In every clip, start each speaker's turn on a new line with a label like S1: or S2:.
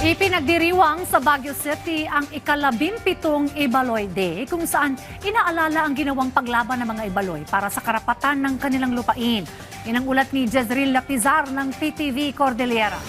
S1: Ipinagdiriwang sa Baguio City ang ika-17 Ibaloy Day kung saan inaalala ang ginawang paglaban ng mga Ibaloy para sa karapatan ng kanilang lupain. Yan ang ulat ni Jezreel Lapizar ng PTV Cordillera.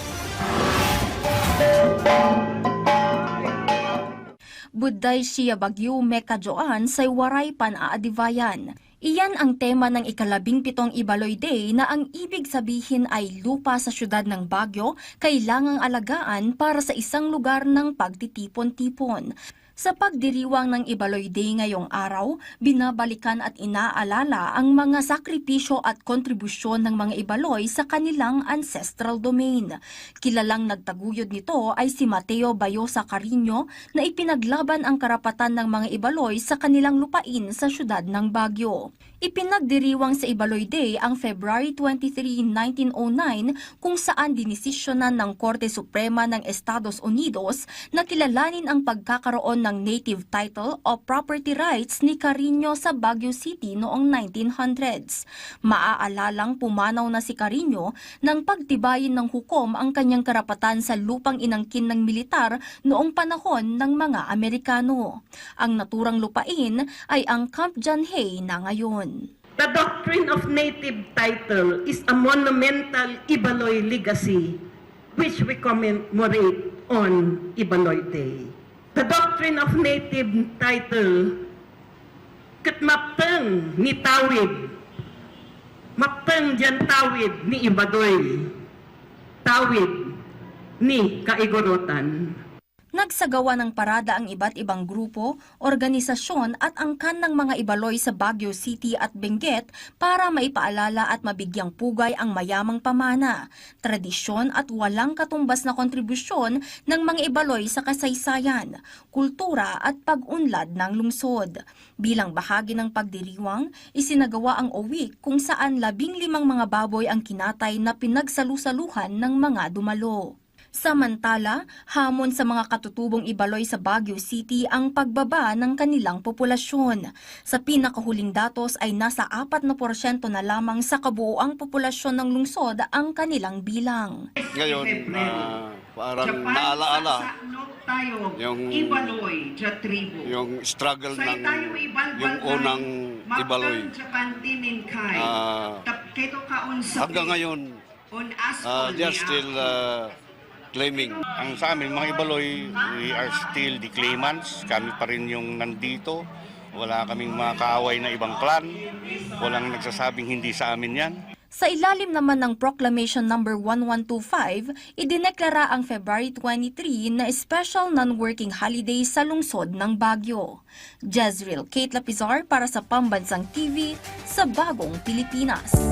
S2: Budday siya Bagyo Mekadyoan sa Waray Pan-aadivayan. Iyan ang tema ng ika-17 Ibaloy Day na ang ibig sabihin ay lupa sa syudad ng Baguio kailangang alagaan para sa isang lugar ng pagtitipon-tipon. Sa pagdiriwang ng Ibaloy Day ngayong araw, binabalikan at inaalala ang mga sakripisyo at kontribusyon ng mga Ibaloy sa kanilang ancestral domain. Kilalang nagtaguyod nito ay si Mateo Bayosa Carino na ipinaglaban ang karapatan ng mga Ibaloy sa kanilang lupain sa syudad ng Baguio. Ipinagdiriwang sa Ibaloy Day ang February 23, 1909 kung saan dinisisyonan ng Korte Suprema ng Estados Unidos na kilalanin ang pagkakaroon ng native title o property rights ni Carino sa Baguio City noong 1900s. Maaalalang pumanaw na si Carino nang pagtibayin ng hukom ang kanyang karapatan sa lupang inangkin ng militar noong panahon ng mga Amerikano. Ang naturang lupain ay ang Camp John Hay na ngayon.
S3: The doctrine of native title is a monumental Ibaloy legacy which we commemorate on Ibaloy Day. The doctrine of native title katmapteng ni tawid, mapteng diyan tawid ni Ibaloy, tawid ni kaigorotan.
S2: Nagsagawa ng parada ang iba't ibang grupo, organisasyon at angkan ng mga Ibaloy sa Baguio City at Benguet para maipaalala at mabigyang pugay ang mayamang pamana, tradisyon at walang katumbas na kontribusyon ng mga Ibaloy sa kasaysayan, kultura at pag-unlad ng lungsod. Bilang bahagi ng pagdiriwang, isinagawa ang OWIC kung saan 15 mga baboy ang kinatay na pinagsalusaluhan ng mga dumalo. Samantala, hamon sa mga katutubong Ibaloy sa Baguio City ang pagbaba ng kanilang populasyon. Sa pinakahuling datos ay nasa 4% na lamang sa kabuoang populasyon ng lungsod ang kanilang bilang.
S4: Ngayon, parang naalaala yung
S3: Ibaloy, tribu.
S4: yung struggle ng yung unang Ibaloy. Hanggang ngayon, they are still claiming.
S5: Ang sa amin, mga Ibaloy, we are still the claimants. Kami pa rin yung nandito. Wala kaming mga kaaway na ibang clan. Walang nagsasabing hindi sa amin yan.
S2: Sa ilalim naman ng Proclamation No. 1125, idineklara ang February 23 na special non-working holiday sa lungsod ng Baguio. Jezreel Kate Lapizar para sa Pambansang TV sa Bagong Pilipinas.